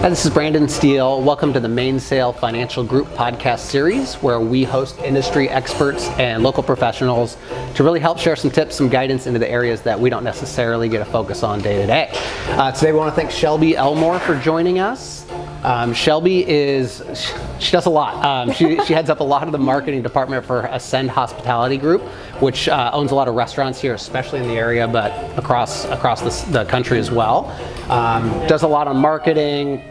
Hi, this is Brandon Steele. Welcome to the Mainsail Financial Group podcast series, where we host industry experts and local professionals to really help share some tips, some guidance into the areas that we don't necessarily get a focus on day to day. Today we want to thank Shelby Elmore for joining us. Shelby she does a lot. She heads up a lot of the marketing department for Ascend Hospitality Group, which owns a lot of restaurants here, especially in the area, but across the country as well. Does a lot on marketing,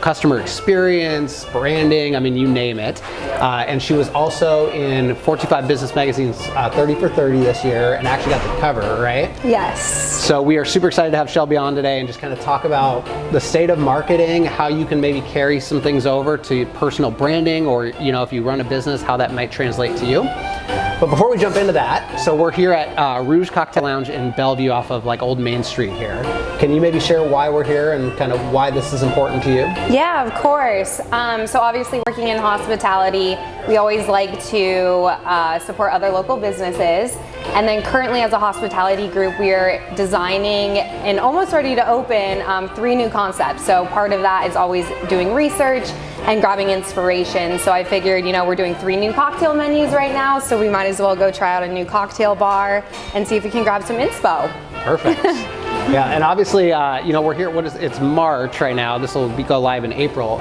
customer experience, branding, you name it. And she was also in 45 Business Magazine's 30 for 30 this year and actually got the cover, right? Yes. So we are super excited to have Shelby on today and just kind of talk about the state of marketing, how you can maybe carry some things over to personal branding, or if you run a business, how that might translate to you. But before we jump into that, so we're here at Rouge Cocktail Lounge in Bellevue off of Old Main Street here. Can you maybe share why we're here and kind of why this is important to you? Yeah, of course. So obviously working in hospitality, we always like to support other local businesses. And then currently as a hospitality group, we are designing and almost ready to open 3 new concepts. So part of that is always doing research and grabbing inspiration. So I figured, we're doing 3 new cocktail menus right now, so we might as well go try out a new cocktail bar and see if we can grab some inspo. Perfect. Yeah, and obviously, we're here, it's March right now. This will go live in April.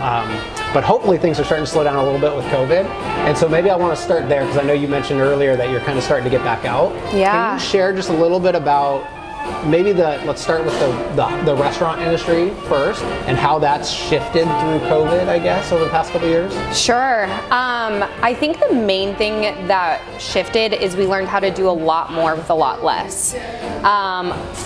But hopefully things are starting to slow down a little bit with COVID. And so maybe I want to start there, because I know you mentioned earlier that you're kind of starting to get back out. Yeah. Can you share just a little bit about maybe let's start with the restaurant industry first, and how that's shifted through COVID, I guess, over the past couple of years? Sure. I think the main thing that shifted is we learned how to do a lot more with a lot less.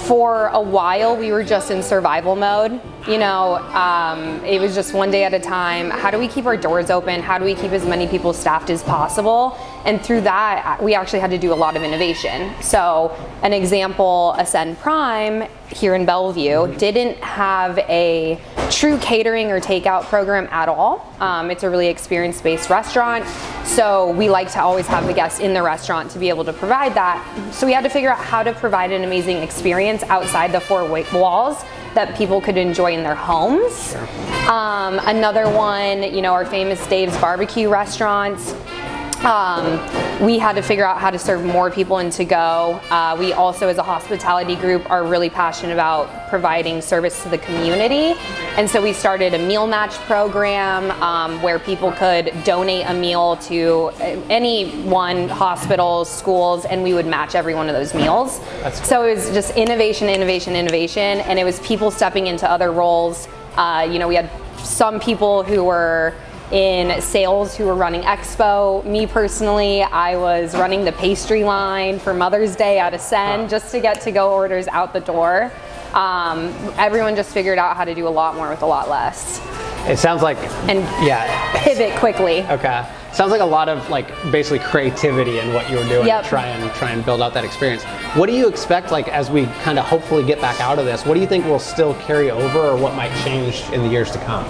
For a while, we were just in survival mode. It was just one day at a time. How do we keep our doors open? How do we keep as many people staffed as possible? And through that, we actually had to do a lot of innovation. So an example, Ascend Prime here in Bellevue didn't have a true catering or takeout program at all. It's a really experience-based restaurant. So we like to always have the guests in the restaurant to be able to provide that. So we had to figure out how to provide an amazing experience outside the 4 walls that people could enjoy in their homes. Sure. Another one, our famous Dave's Barbecue restaurants. We had to figure out how to serve more people in to-go. We also, as a hospitality group, are really passionate about providing service to the community. And so we started a meal match program where people could donate a meal to any one, hospitals, schools, and we would match every one of those meals. That's cool. So it was just innovation, and it was people stepping into other roles. We had some people who were in sales who were running Expo. Me personally, I was running the pastry line for Mother's Day at Ascend just to get to-go orders out the door. Everyone just figured out how to do a lot more with a lot less. It sounds like, and pivot quickly. Okay. Sounds like a lot of basically creativity in what you were doing. Yep. To try and build out that experience. What do you expect, as we kind of hopefully get back out of this? What do you think will still carry over, or what might change in the years to come?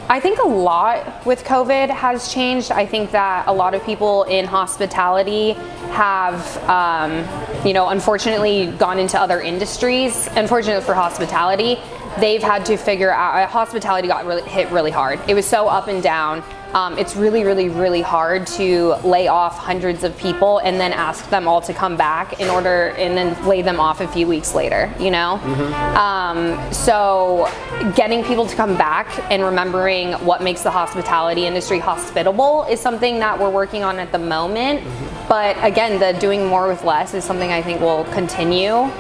I think a lot with COVID has changed. I think that a lot of people in hospitality have, unfortunately gone into other industries. Unfortunately for hospitality, they've had to figure out, hospitality got hit really hard. It was so up and down. It's really, really, really hard to lay off hundreds of people and then ask them all to come back and then lay them off a few weeks later, Mm-hmm. So getting people to come back and remembering what makes the hospitality industry hospitable is something that we're working on at the moment. Mm-hmm. But again, the doing more with less is something I think will continue.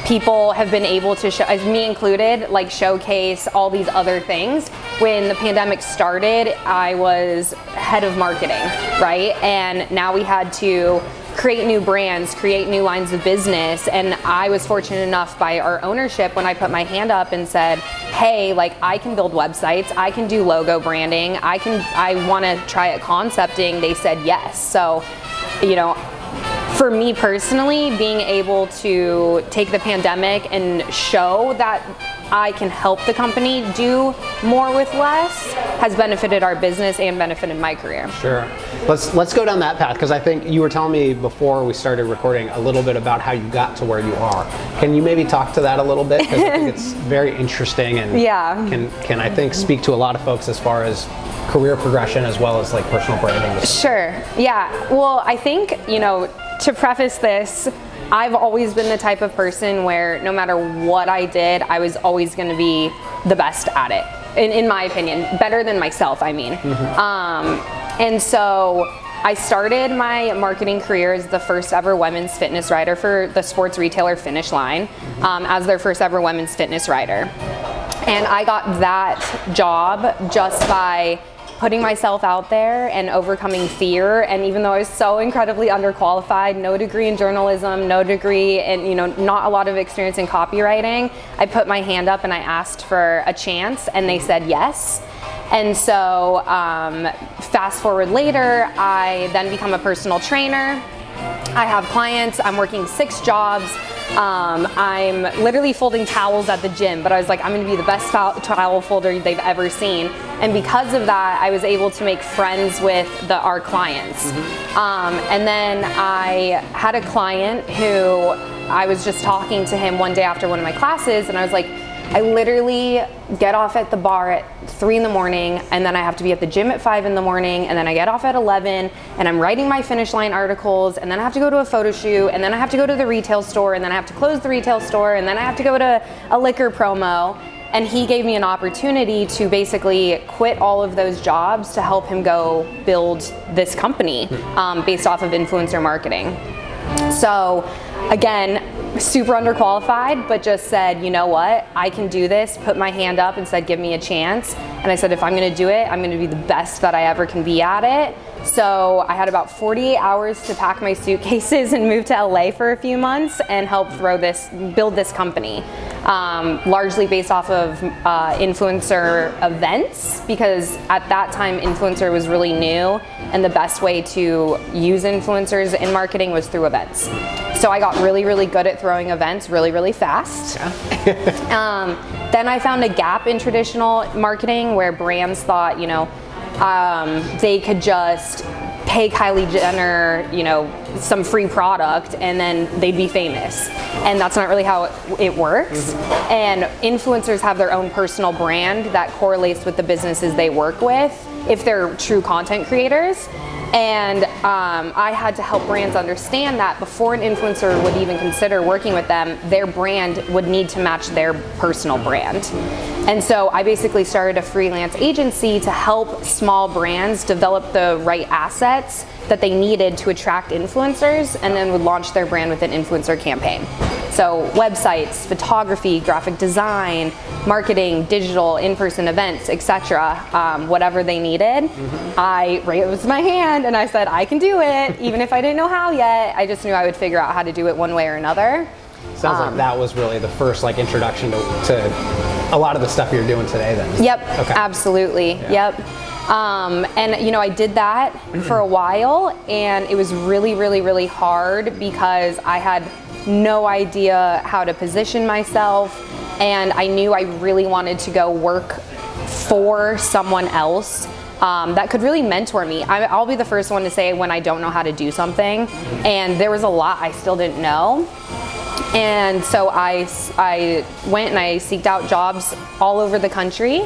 People have been able to, as me included, showcase all these other things. When the pandemic started, I was head of marketing, right? And now we had to create new brands, create new lines of business. And I was fortunate enough by our ownership, when I put my hand up and said, hey, I can build websites, I can do logo branding, I want to try at concepting, they said yes. So, For me personally, being able to take the pandemic and show that I can help the company do more with less has benefited our business and benefited my career. Sure. Let's go down that path, because I think you were telling me before we started recording a little bit about how you got to where you are. Can you maybe talk to that a little bit? Because I think it's very interesting and can I think speak to a lot of folks as far as career progression as well as like personal branding. Sure. Yeah. Well, I think, to preface this, I've always been the type of person where no matter what I did, I was always going to be the best at it, in my opinion, better than myself, I mean. And so I started my marketing career as the first ever women's fitness writer for the sports retailer Finish Line, as their first ever women's fitness writer. And I got that job just by putting myself out there and overcoming fear. And even though I was so incredibly underqualified, no degree in journalism, no degree in, not a lot of experience in copywriting, I put my hand up and I asked for a chance, and they said yes. And so fast forward later, I then become a personal trainer. I have clients, I'm working 6 jobs. I'm literally folding towels at the gym, but I was like, I'm gonna be the best towel folder they've ever seen. And because of that, I was able to make friends with our clients. And then I had a client who I was just talking to him one day after one of my classes, and I was like, I literally get off at the bar at 3 in the morning, and then I have to be at the gym at 5 in the morning, and then I get off at 11, and I'm writing my Finish Line articles, and then I have to go to a photo shoot, and then I have to go to the retail store, and then I have to close the retail store, and then I have to go to a liquor promo. And he gave me an opportunity to basically quit all of those jobs to help him go build this company based off of influencer marketing. So again, super underqualified, but just said, you know what, I can do this, put my hand up and said, give me a chance. And I said, if I'm gonna do it, I'm gonna be the best that I ever can be at it. So I had about 48 hours to pack my suitcases and move to LA for a few months and help build this company. Largely based off of influencer events, because at that time influencer was really new, and the best way to use influencers in marketing was through events. So I got really, really good at throwing events really, really fast. Then I found a gap in traditional marketing where brands thought, they could just pay Kylie Jenner, some free product and then they'd be famous. And that's not really how it works. And influencers have their own personal brand that correlates with the businesses they work with if they're true content creators. And I had to help brands understand that before an influencer would even consider working with them, their brand would need to match their personal brand. And so I basically started a freelance agency to help small brands develop the right assets that they needed to attract influencers, and then would launch their brand with an influencer campaign. So websites, photography, graphic design, marketing, digital, in-person events, etc., whatever they needed. I raised my hand and I said, I can do it, even if I didn't know how yet. I just knew I would figure out how to do it one way or another. Sounds like that was really the first introduction to a lot of the stuff you're doing today then. Yep, okay. Absolutely, yep. And I did that for a while, and it was really, really, really hard because I had no idea how to position myself, and I knew I really wanted to go work for someone else that could really mentor me. I'll be the first one to say when I don't know how to do something, and there was a lot I still didn't know. And so I went and I seeked out jobs all over the country,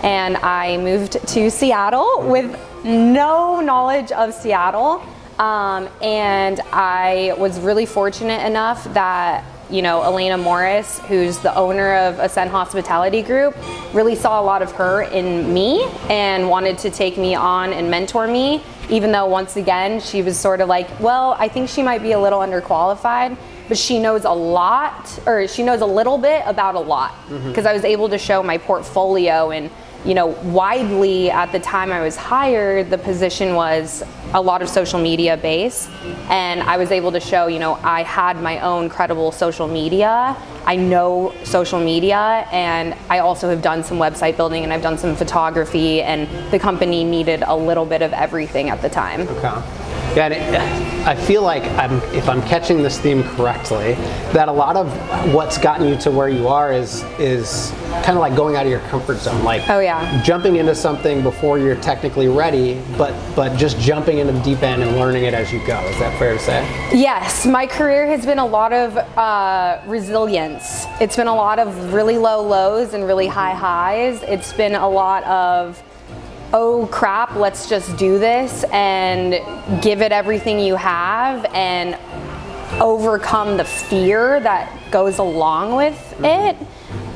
and I moved to Seattle with no knowledge of Seattle. And I was really fortunate enough that, Elena Morris, who's the owner of Ascent Hospitality Group, really saw a lot of her in me and wanted to take me on and mentor me, even though once again, she was sort of like, well, I think she might be a little underqualified, but she knows a lot, or she knows a little bit about a lot, because I was able to show my portfolio. And widely at the time I was hired, the position was a lot of social media based, and I was able to show, I had my own credible social media. I know social media, and I also have done some website building, and I've done some photography, and the company needed a little bit of everything at the time. Okay. Yeah, and I feel like if I'm catching this theme correctly, that a lot of what's gotten you to where you are is kind of like going out of your comfort zone, like jumping into something before you're technically ready, but just jumping into the deep end and learning it as you go. Is that fair to say? Yes, my career has been a lot of resilience. It's been a lot of really low lows and really high highs. It's been a lot of, oh crap, let's just do this and give it everything you have and overcome the fear that goes along with it.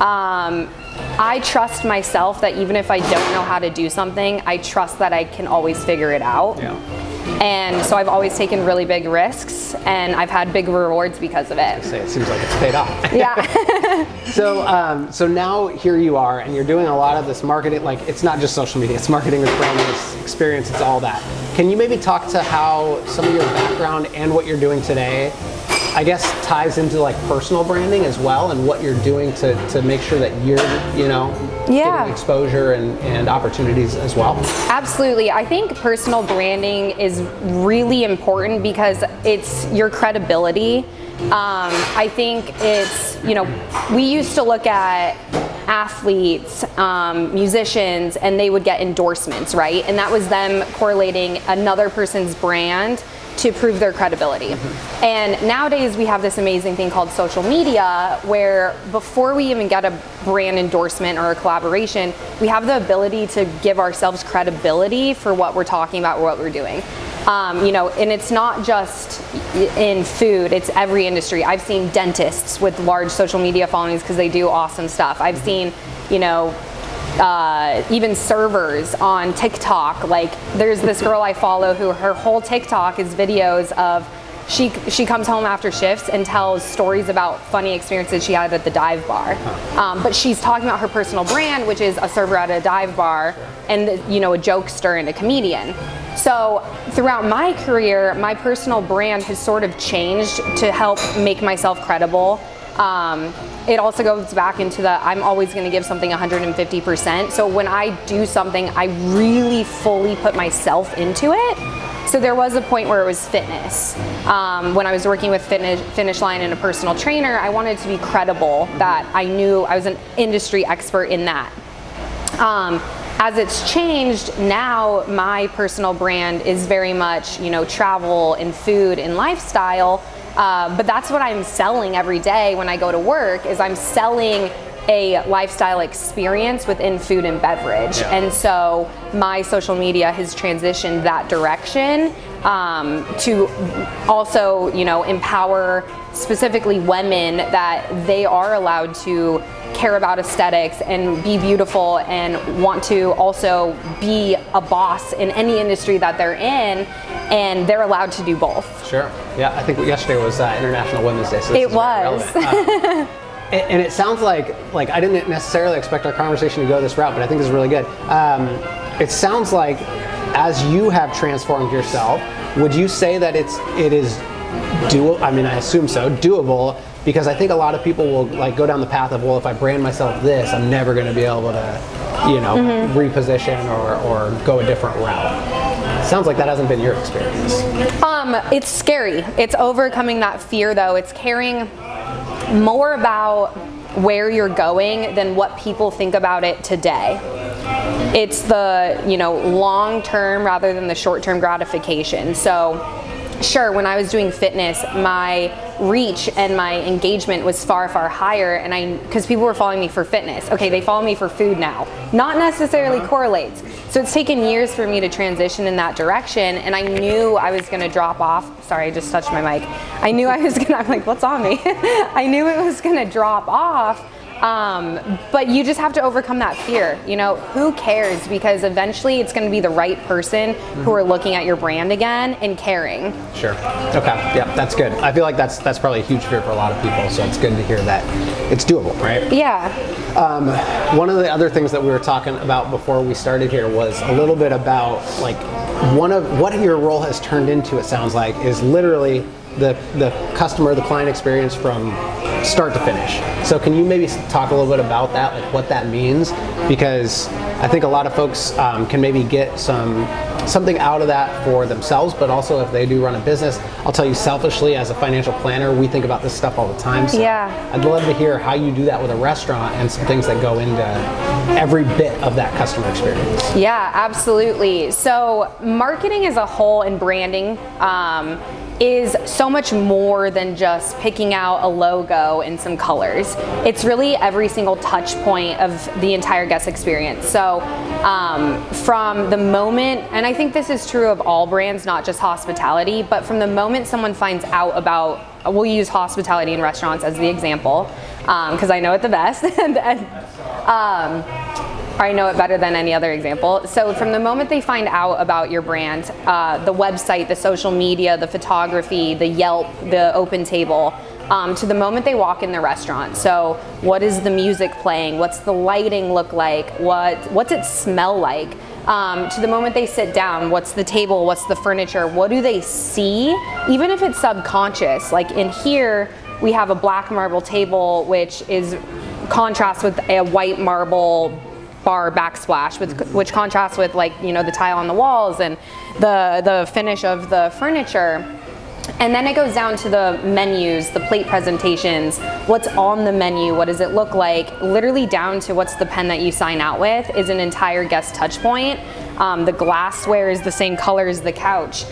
I trust myself that even if I don't know how to do something, I trust that I can always figure it out. Yeah. And so I've always taken really big risks, and I've had big rewards because of it. It seems like it's paid off. Yeah. So now here you are, and you're doing a lot of this marketing. Like, it's not just social media; it's marketing, it's branding, it's experience, it's all that. Can you maybe talk to how some of your background and what you're doing today, I guess, ties into like personal branding as well, and what you're doing to make sure that you're, getting exposure and opportunities as well? Absolutely. I think personal branding is really important because it's your credibility. I think it's, we used to look at athletes, musicians, and they would get endorsements, right? And that was them correlating another person's brand to prove their credibility. Mm-hmm. And nowadays we have this amazing thing called social media, where before we even get a brand endorsement or a collaboration, we have the ability to give ourselves credibility for what we're talking about or what we're doing. And it's not just in food, it's every industry. I've seen dentists with large social media followings because they do awesome stuff. I've seen, even servers on TikTok. Like, there's this girl I follow who her whole TikTok is videos of she comes home after shifts and tells stories about funny experiences she had at the dive bar. But she's talking about her personal brand, which is a server at a dive bar and a jokester and a comedian. So throughout my career, my personal brand has sort of changed to help make myself credible. It also goes back into I'm always going to give something 150%. So when I do something, I really fully put myself into it. So there was a point where it was fitness. When I was working with Finish Line and a personal trainer, I wanted to be credible, that I knew I was an industry expert in that. As it's changed, now my personal brand is very much, travel and food and lifestyle. But that's what I'm selling every day when I go to work, is I'm selling a lifestyle experience within food and beverage. Yeah. And so my social media has transitioned that direction to also, empower specifically women, that they are allowed to care about aesthetics and be beautiful and want to also be a boss in any industry that they're in, and they're allowed to do both. Sure. Yeah, I think yesterday was International Women's Day, so this it was. And it sounds like I didn't necessarily expect our conversation to go this route, but I think this is really good. It sounds like as you have transformed yourself, would you say that it is doable? I mean, I assume so, doable, because I think a lot of people will go down the path of, well, if I brand myself this, I'm never going to be able to, reposition or go a different route. Sounds like that hasn't been your experience. It's scary. It's overcoming that fear, though. It's caring more about where you're going than what people think about it today. It's the, long term rather than the short term gratification. So sure, when I was doing fitness, my reach and my engagement was far, far higher, and because people were following me for fitness. Okay, they follow me for food now. Not necessarily correlates. So it's taken years for me to transition in that direction, and I knew I was going to drop off. Sorry, I just touched my mic. I knew I was going to, I'm like, what's on me? I knew it was going to drop off. But you just have to overcome that fear. Who cares? Because eventually it's going to be the right person who are looking at your brand again and caring. Sure. Okay. Yeah, that's good. I feel like that's probably a huge fear for a lot of people. So it's good to hear that it's doable, right? Yeah. One of the other things that we were talking about before we started here was a little bit about one of what your role has turned into, it sounds like, is literally the customer, the client experience from start to finish. So can you maybe talk a little bit about that, like what that means? Because I think a lot of folks can maybe get something out of that for themselves, but also if they do run a business. I'll tell you selfishly, as a financial planner, we think about this stuff all the time. So yeah. I'd love to hear how you do that with a restaurant and some things that go into every bit of that customer experience. Yeah, absolutely. So marketing as a whole and branding is so much more than just picking out a logo and some colors. It's really every single touch point of the entire guest experience. So from the moment, and I think this is true of all brands, not just hospitality, but from the moment someone finds out about, we'll use hospitality in restaurants as the example, because I know it the best. I know it better than any other example. So from the moment they find out about your brand, the website, the social media, the photography, the Yelp, the Open Table, to the moment they walk in the restaurant. So what is the music playing? What's the lighting look like? What's it smell like? To the moment they sit down, what's the table? What's the furniture? What do they see? Even if it's subconscious, like in here, we have a black marble table, which is contrasts with a white marble bar backsplash, which contrasts with, like, you know, the tile on the walls and the finish of the furniture. And then it goes down to the menus, the plate presentations, what's on the menu, what does it look like, literally down to what's the pen that you sign out with is an entire guest touch point. The glassware is the same color as the couch.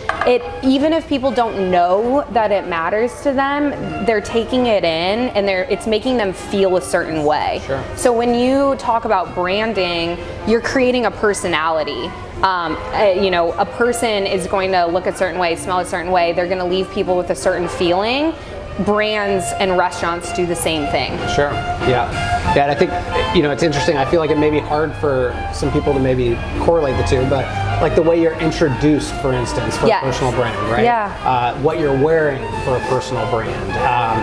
Even if people don't know that it matters to them, they're taking it in and it's making them feel a certain way. Sure. So when you talk about branding, you're creating a personality. You know, a person is going to look a certain way, smell a certain way. They're going to leave people with a certain feeling. Brands and restaurants do the same thing. Sure. Yeah. Yeah. And I think, you know, it's interesting. I feel like it may be hard for some people to maybe correlate the two, but like the way you're introduced, for instance, for Yes. a personal brand, right? Yeah. What you're wearing for a personal brand,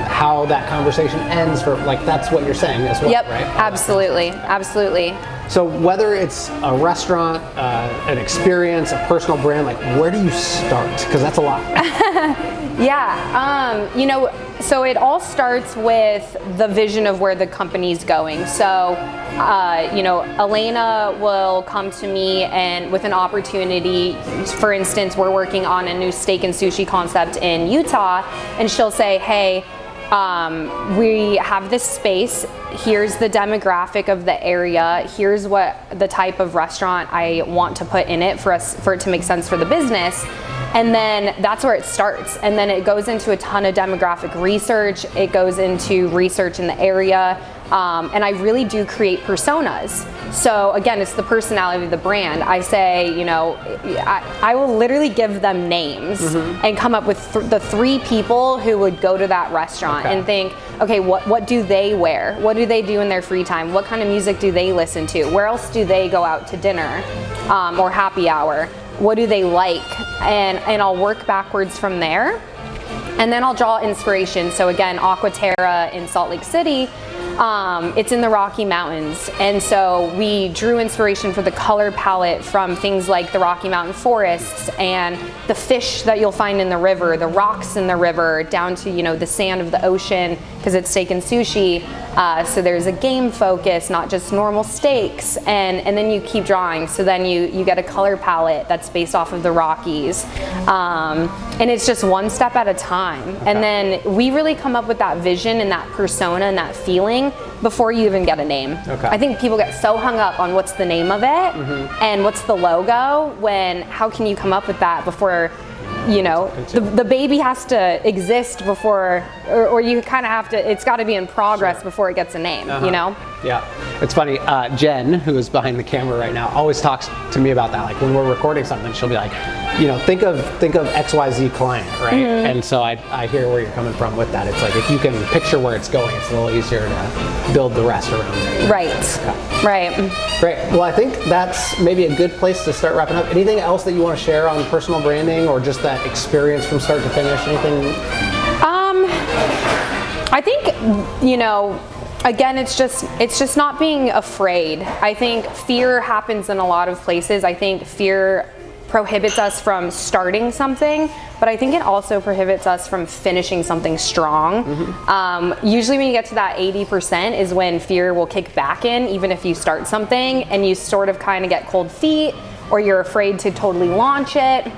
how that conversation ends for, like, that's what you're saying as well, Yep. right? Absolutely. Absolutely. So whether it's a restaurant, an experience, a personal brand, like, where do you start? Because that's a lot. Yeah, you know, so it all starts with the vision of where the company's going. So, you know, Elena will come to me and with an opportunity. For instance, we're working on a new steak and sushi concept in Utah, and she'll say, hey, we have this space, here's the demographic of the area, here's what the type of restaurant I want to put in it for it to make sense for the business. And then that's where it starts. And then it goes into a ton of demographic research. It goes into research in the area. And I really do create personas. So again, it's the personality of the brand. I say, you know, I will literally give them names and come up with the 3 people who would go to that restaurant and think, okay, what do they wear? What do they do in their free time? What kind of music do they listen to? Where else do they go out to dinner or happy hour? What do they like? And I'll work backwards from there. And then I'll draw inspiration. So again, Aquaterra in Salt Lake City, it's in the Rocky Mountains. And so we drew inspiration for the color palette from things like the Rocky Mountain forests and the fish that you'll find in the river, the rocks in the river, down to, you know, the sand of the ocean, because it's steak and sushi. So there's a game focus, not just normal steaks. And then you keep drawing. So then you get a color palette that's based off of the Rockies. And it's just one step at a time. Okay. And then we really come up with that vision and that persona and that feeling before you even get a name. Okay. I think people get so hung up on what's the name of it and what's the logo, when how can you come up with that before, you know, the baby has to exist before, or you kind of have to, it's got to be in progress before it gets a name, you know? Yeah, it's funny. Jen, who is behind the camera right now, always talks to me about that. Like when we're recording something, she'll be like, you know, think of XYZ client, right? And so I hear where you're coming from with that. It's like if you can picture where it's going, it's a little easier to build the rest around it. Right. Okay. Right. Great. Well, I think that's maybe a good place to start wrapping up. Anything else that you want to share on personal branding or just that experience from start to finish? Anything? I think, you know, again, it's just not being afraid. I think fear happens in a lot of places. I think fear prohibits us from starting something, but I think it also prohibits us from finishing something strong. Usually when you get to that 80% is when fear will kick back in, even if you start something and you sort of kind of get cold feet, or you're afraid to totally launch it.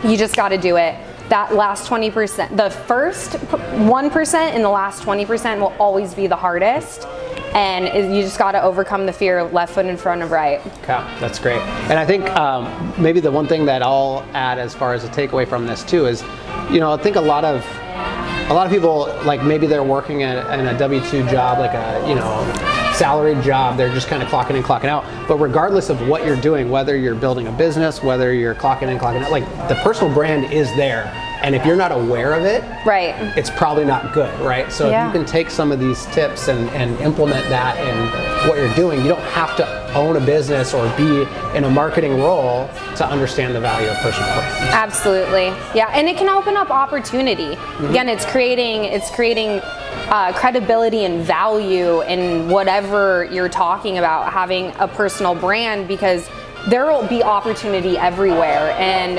You just got to do it. That last 20%, the first 1% and the last 20% will always be the hardest. And you just got to overcome the fear of left foot in front of right. Okay, that's great. And I think maybe the one thing that I'll add as far as a takeaway from this too is, I think a lot of people, like maybe they're working in a W-2 job, like a salaried job, they're just kind of clocking in, clocking out. But regardless of what you're doing, whether you're building a business, whether you're clocking in, clocking out, like the personal brand is there. And if you're not aware of it, right, it's probably not good, right? So if you can take some of these tips and implement that in what you're doing, you don't have to own a business or be in a marketing role to understand the value of personal brand. Absolutely, yeah, and it can open up opportunity. Again, it's creating credibility and value in whatever you're talking about, having a personal brand, because there will be opportunity everywhere, and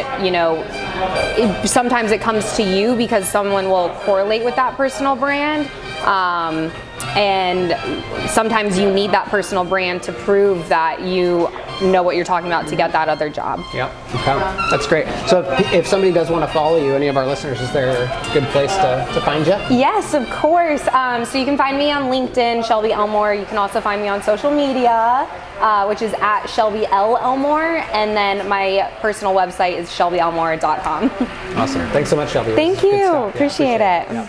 sometimes it comes to you because someone will correlate with that personal brand, and sometimes you need that personal brand to prove that you know what you're talking about to get that other job. Yep. Okay. That's great. So if somebody does want to follow you, any of our listeners, is there a good place to find you? Yes, of course. So you can find me on LinkedIn, Shelby Elmore. You can also find me on social media, which is at Shelby L. Elmore. And then my personal website is shelbyelmore.com. Awesome. Thanks so much, Shelby. Thank you. Appreciate it. Yeah.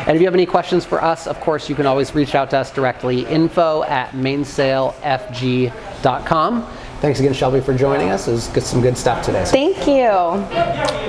And if you have any questions for us, of course, you can always reach out to us directly, info@mainsailfg.com. Thanks again, Shelby, for joining us. It was some good stuff today. Thank you.